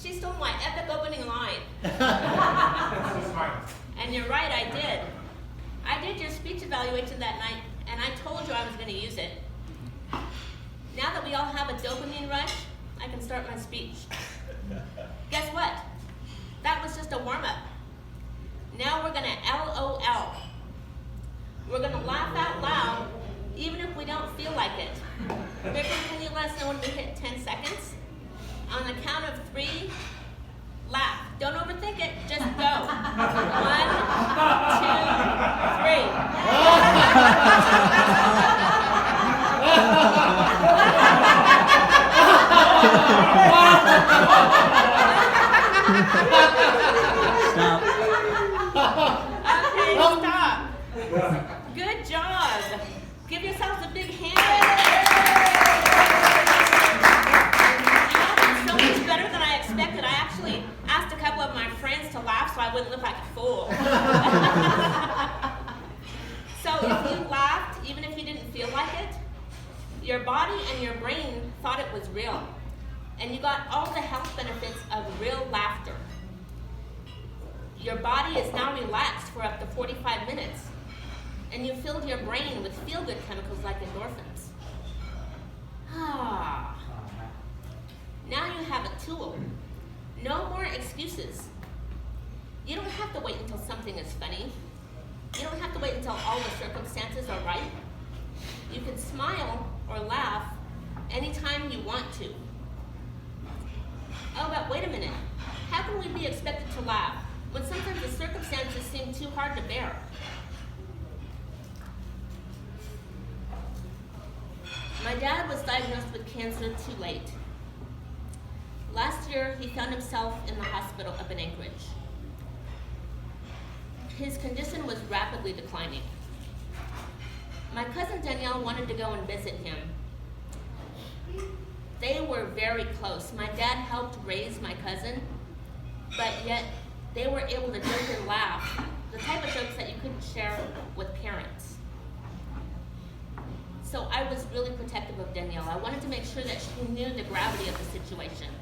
She stole my epic opening line. So smart. And you're right, I did. I did your speech evaluation that night, and I told you I was going to use it. Now that we all have a dopamine rush, I can start my speech. Guess what? That was just a warm-up. Now we're going to LOL. We're going to laugh out loud, even if we don't feel like it. Ricky, can you let us know when we hit 10 seconds? On the count of 3, laugh. Don't overthink it, just go. 1, 2, 3. Stop. Okay, stop. Good job. Give yourselves a big hand. So much better than I expected. I actually asked a couple of my friends to laugh so I wouldn't look like a fool. So if you laughed, even if you didn't feel like it, your body and your brain thought it was real. And you got all the health benefits of real laughter. Your body is now relaxed for up to 45 minutes. And you filled your brain with feel-good chemicals like endorphins. Ah. Now you have a tool. No more excuses. You don't have to wait until something is funny. You don't have to wait until all the circumstances are right. You can smile or laugh anytime you want to. Oh, but wait a minute. How can we be expected to laugh when sometimes the circumstances seem too hard to bear? My dad was diagnosed with cancer too late. Last year, he found himself in the hospital up in Anchorage. His condition was rapidly declining. My cousin Danielle wanted to go and visit him. They were very close. My dad helped raise my cousin, but yet they were able to joke and laugh, the type of jokes that you couldn't share with parents. So I was really protective of Danielle. I wanted to make sure that she knew the gravity of the situation.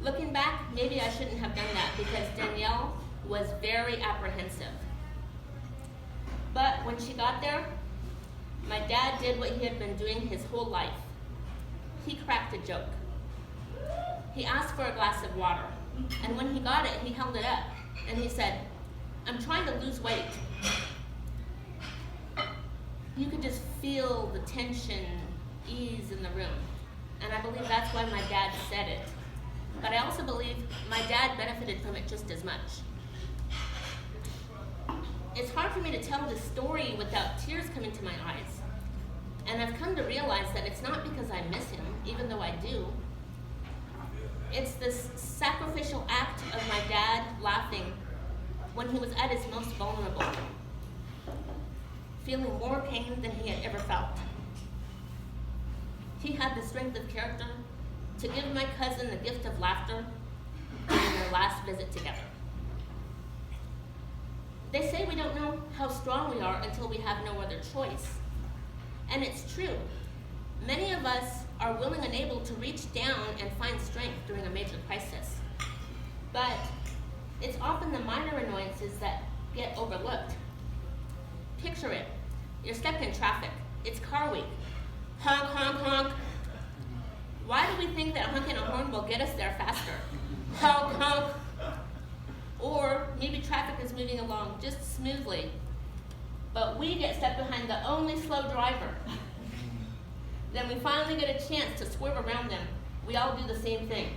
Looking back, maybe I shouldn't have done that because Danielle was very apprehensive. But when she got there, my dad did what he had been doing his whole life. He cracked a joke. He asked for a glass of water, and when he got it, he held it up, and he said, "I'm trying to lose weight." You could just feel the tension ease in the room, and I believe that's why my dad said it. But I also believe my dad benefited from it just as much. It's hard for me to tell this story without tears coming to my eyes. And I've come to realize that it's not because I miss him, even though I do. It's this sacrificial act of my dad laughing when he was at his most vulnerable, feeling more pain than he had ever felt. He had the strength of character to give my cousin the gift of laughter during their last visit together. They say we don't know how strong we are until we have no other choice. And it's true. Many of us are willing and able to reach down and find strength during a major crisis. But it's often the minor annoyances that get overlooked. Picture it. You're stuck in traffic. It's car week. Honk, honk, honk. Why do we think that honking a horn will get us there faster? Honk, honk. Or maybe traffic is moving along just smoothly, but we get stuck behind the only slow driver. Then we finally get a chance to swerve around them. We all do the same thing.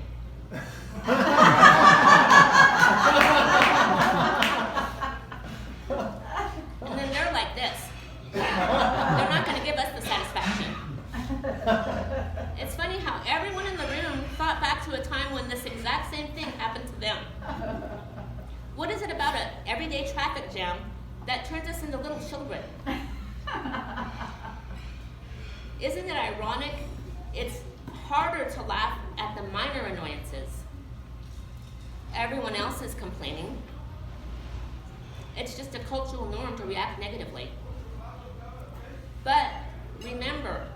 And then they're like this. They're not going to give us the satisfaction. It's funny how everyone in the room thought back to a time when this exact same thing happened to them. What is it about an everyday traffic jam that turns us into little children? Isn't it ironic? It's harder to laugh at the minor annoyances. Everyone else is complaining. It's just a cultural norm to react negatively. But remember,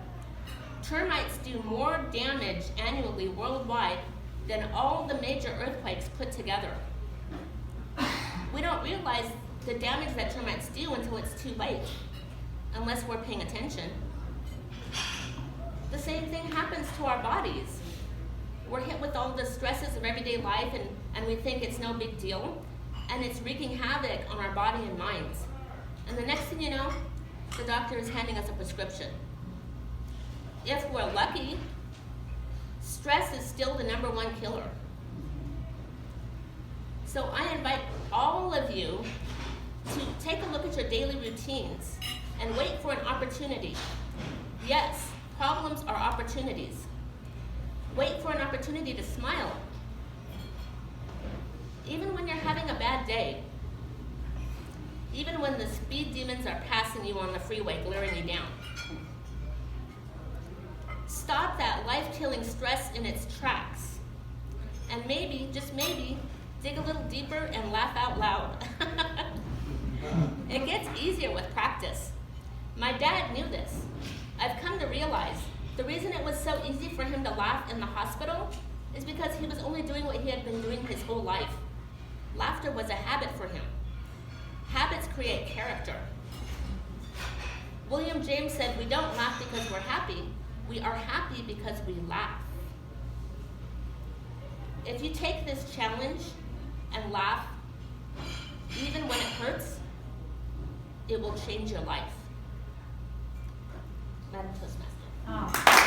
termites do more damage annually worldwide than all the major earthquakes put together. We don't realize the damage that termites do until it's too late, unless we're paying attention. The same thing happens to our bodies. We're hit with all the stresses of everyday life and we think it's no big deal, and it's wreaking havoc on our body and minds. And the next thing you know, the doctor is handing us a prescription. If we're lucky, stress is still the #1 killer. So I invite all of you to take a look at your daily routines and wait for an opportunity. Yes, problems are opportunities. Wait for an opportunity to smile. Even when you're having a bad day, even when the speed demons are passing you on the freeway, glaring you down. Stop that life-killing stress in its tracks. And maybe, just maybe, dig a little deeper and laugh out loud. It gets easier with practice. My dad knew this. I've come to realize the reason it was so easy for him to laugh in the hospital is because he was only doing what he had been doing his whole life. Laughter was a habit for him. Habits create character. William James said, we don't laugh because we're happy. We are happy because we laugh. If you take this challenge and laugh, even when it hurts, it will change your life. Madam Toastmaster. Oh.